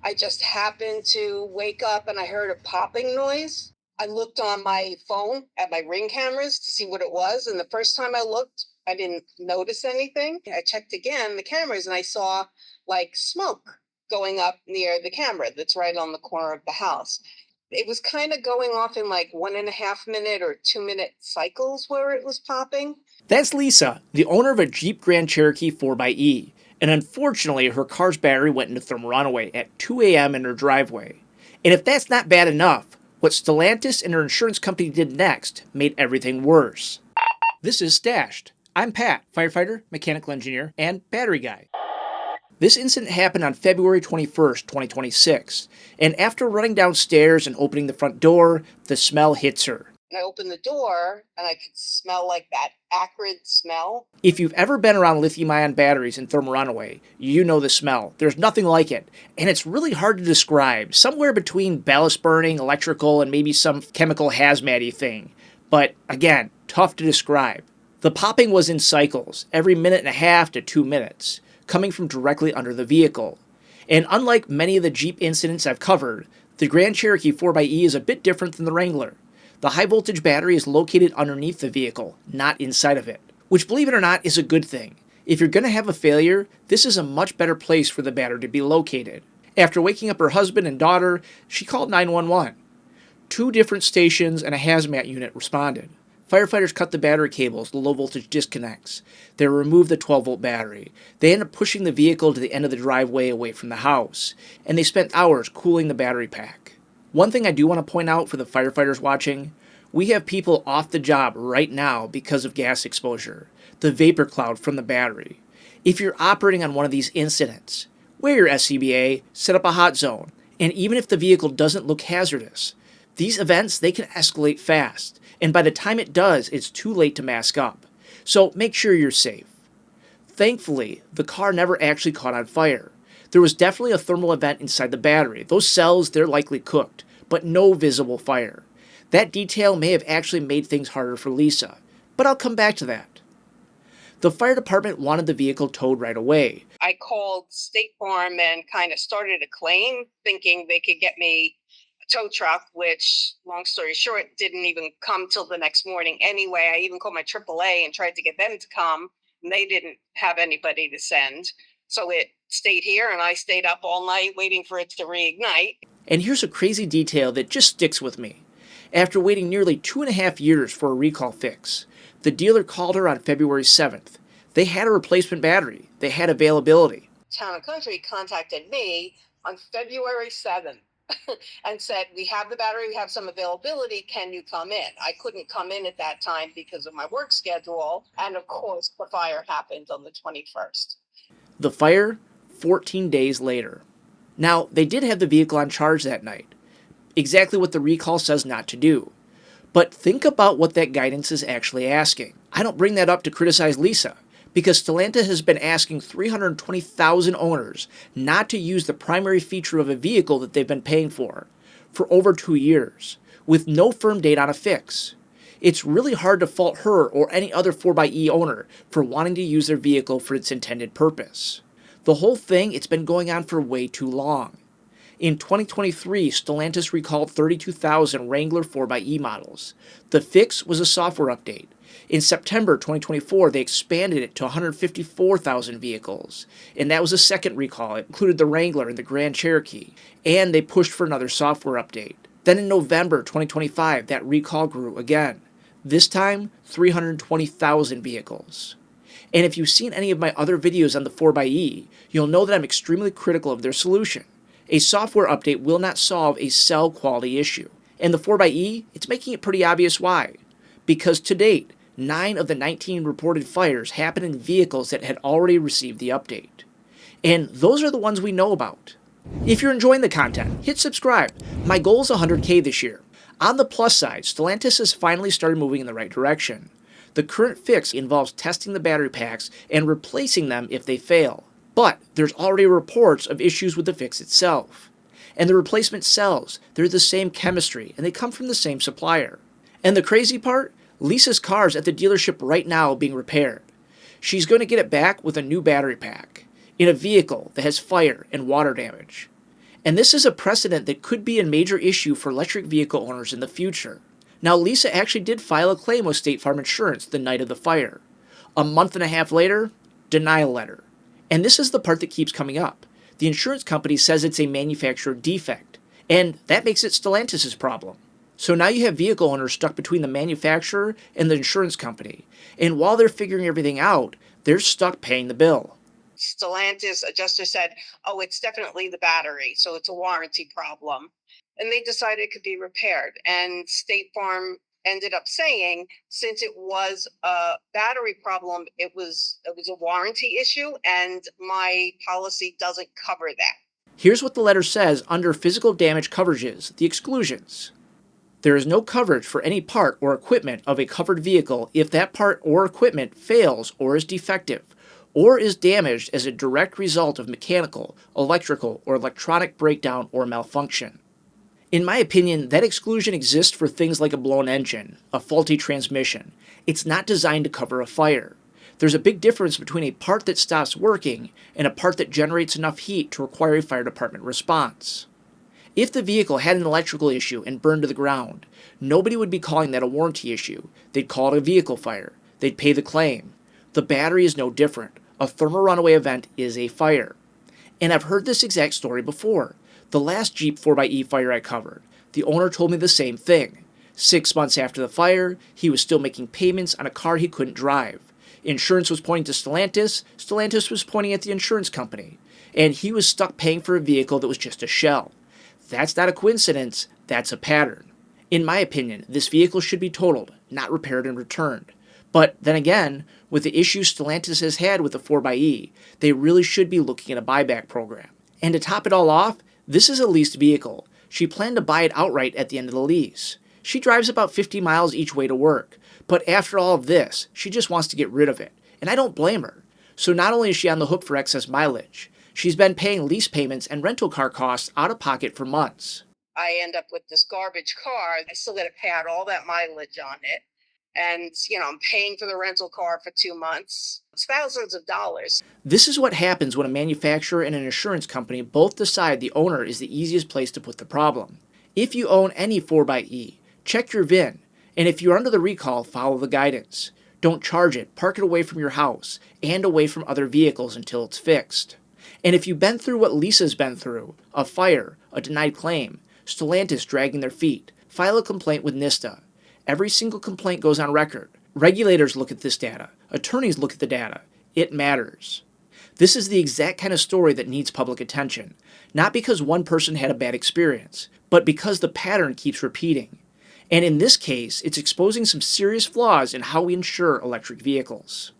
I just happened to wake up and I heard a popping noise. I looked on my phone at my Ring cameras to see what it was. And the first time I looked, I didn't notice anything. I checked again the cameras and I saw like smoke going up near the camera that's right on the corner of the house. It was kind of going off in like 1.5 minute or 2 minute cycles where it was popping. That's Lisa, the owner of a Jeep Grand Cherokee 4xe, and unfortunately her car's battery went into thermal runaway at 2 a.m. in her driveway. And if that's not bad enough, what Stellantis and her insurance company did next made everything worse. This is Stashed. I'm Pat, firefighter, mechanical engineer, and battery guy. This incident happened on February 21st, 2026, and after running downstairs and opening the front door, the smell hits her. And I opened the door and I could smell like that acrid smell. If you've ever been around lithium-ion batteries in thermal runaway, you know the smell. There's nothing like it, and it's really hard to describe. Somewhere between ballast burning, electrical, and maybe some chemical hazmat-y thing. But again, tough to describe. The popping was in cycles, every minute and a half to 2 minutes, coming from directly under the vehicle. And unlike many of the Jeep incidents I've covered, the Grand Cherokee 4xe is a bit different than the Wrangler. The high-voltage battery is located underneath the vehicle, not inside of it, which, believe it or not, is a good thing. If you're going to have a failure, this is a much better place for the battery to be located. After waking up her husband and daughter, she called 911. 2 different stations and a hazmat unit responded. Firefighters cut the battery cables, the low-voltage disconnects. They removed the 12-volt battery. They ended up pushing the vehicle to the end of the driveway away from the house, and they spent hours cooling the battery pack. One thing I do want to point out for the firefighters watching, we have people off the job right now because of gas exposure, the vapor cloud from the battery. If you're operating on one of these incidents, wear your SCBA, set up a hot zone, and even if the vehicle doesn't look hazardous, these events, they can escalate fast, and by the time it does, it's too late to mask up. So make sure you're safe. Thankfully, the car never actually caught on fire. There was definitely a thermal event inside the battery. Those cells, they're likely cooked, but no visible fire. That detail may have actually made things harder for Lisa, but I'll come back to that. The fire department wanted the vehicle towed right away. I called State Farm and kind of started a claim, thinking they could get me a tow truck, which, long story short, didn't even come till the next morning anyway. I even called my AAA and tried to get them to come, and they didn't have anybody to send. So it stayed here, and I stayed up all night waiting for it to reignite. And here's a crazy detail that just sticks with me. After waiting nearly 2.5 years for a recall fix, the dealer called her on February 7th. They had a replacement battery. They had availability. Town and Country contacted me on February 7th and said, we have the battery, we have some availability, can you come in? I couldn't come in at that time because of my work schedule, and of course the fire happened on the 21st. The fire, 14 days later. Now, they did have the vehicle on charge that night. Exactly what the recall says not to do. But think about what that guidance is actually asking. I don't bring that up to criticize Lisa, because Stellantis has been asking 320,000 owners not to use the primary feature of a vehicle that they've been paying for over 2 years, with no firm date on a fix. It's really hard to fault her or any other 4xe owner for wanting to use their vehicle for its intended purpose. The whole thing, it's been going on for way too long. In 2023, Stellantis recalled 32,000 Wrangler 4xe models. The fix was a software update. In September 2024, they expanded it to 154,000 vehicles, and that was a second recall. It included the Wrangler and the Grand Cherokee, and they pushed for another software update. Then in November 2025, that recall grew again. This time, 320,000 vehicles. And if you've seen any of my other videos on the 4xe, you'll know that I'm extremely critical of their solution. A software update will not solve a cell quality issue. And the 4xe, it's making it pretty obvious why. Because to date, 9 of the 19 reported fires happened in vehicles that had already received the update. And those are the ones we know about. If you're enjoying the content, hit subscribe. My goal is 100K this year. On the plus side, Stellantis has finally started moving in the right direction. The current fix involves testing the battery packs and replacing them if they fail. But there's already reports of issues with the fix itself. And the replacement cells, they're the same chemistry and they come from the same supplier. And the crazy part? Lisa's car's at the dealership right now being repaired. She's going to get it back with a new battery pack in a vehicle that has fire and water damage. And this is a precedent that could be a major issue for electric vehicle owners in the future. Now, Lisa actually did file a claim with State Farm Insurance the night of the fire. A month and a half later, denial letter. And this is the part that keeps coming up. The insurance company says it's a manufacturer defect, and that makes it Stellantis' problem. So now you have vehicle owners stuck between the manufacturer and the insurance company, and while they're figuring everything out, they're stuck paying the bill. Stellantis adjuster said, oh, it's definitely the battery, so it's a warranty problem. And they decided it could be repaired. And State Farm ended up saying, since it was a battery problem, it was a warranty issue, and my policy doesn't cover that. Here's what the letter says under physical damage coverages, the exclusions. There is no coverage for any part or equipment of a covered vehicle if that part or equipment fails or is defective, or is damaged as a direct result of mechanical, electrical, or electronic breakdown or malfunction. In my opinion, that exclusion exists for things like a blown engine, a faulty transmission. It's not designed to cover a fire. There's a big difference between a part that stops working and a part that generates enough heat to require a fire department response. If the vehicle had an electrical issue and burned to the ground, nobody would be calling that a warranty issue. They'd call it a vehicle fire. They'd pay the claim. The battery is no different. A thermal runaway event is a fire. And I've heard this exact story before. The last Jeep 4xe fire I covered, the owner told me the same thing. 6 months after the fire, he was still making payments on a car he couldn't drive. Insurance was pointing to Stellantis, Stellantis was pointing at the insurance company, and he was stuck paying for a vehicle that was just a shell. That's not a coincidence, that's a pattern. In my opinion, this vehicle should be totaled, not repaired and returned. But then again, with the issues Stellantis has had with the 4xe, they really should be looking at a buyback program. And to top it all off, this is a leased vehicle. She planned to buy it outright at the end of the lease. She drives about 50 miles each way to work, but after all of this, she just wants to get rid of it, and I don't blame her. So not only is she on the hook for excess mileage, she's been paying lease payments and rental car costs out of pocket for months. I end up with this garbage car. I still got to pay out all that mileage on it. And, I'm paying for the rental car for 2 months. It's thousands of dollars. This is what happens when a manufacturer and an insurance company both decide the owner is the easiest place to put the problem. If you own any 4xe, check your VIN. And if you're under the recall, follow the guidance. Don't charge it, park it away from your house, and away from other vehicles until it's fixed. And if you've been through what Lisa's been through, a fire, a denied claim, Stellantis dragging their feet, file a complaint with NISTA. Every single complaint goes on record. Regulators look at this data. Attorneys look at the data. It matters. This is the exact kind of story that needs public attention, not because one person had a bad experience, but because the pattern keeps repeating. And in this case, it's exposing some serious flaws in how we insure electric vehicles.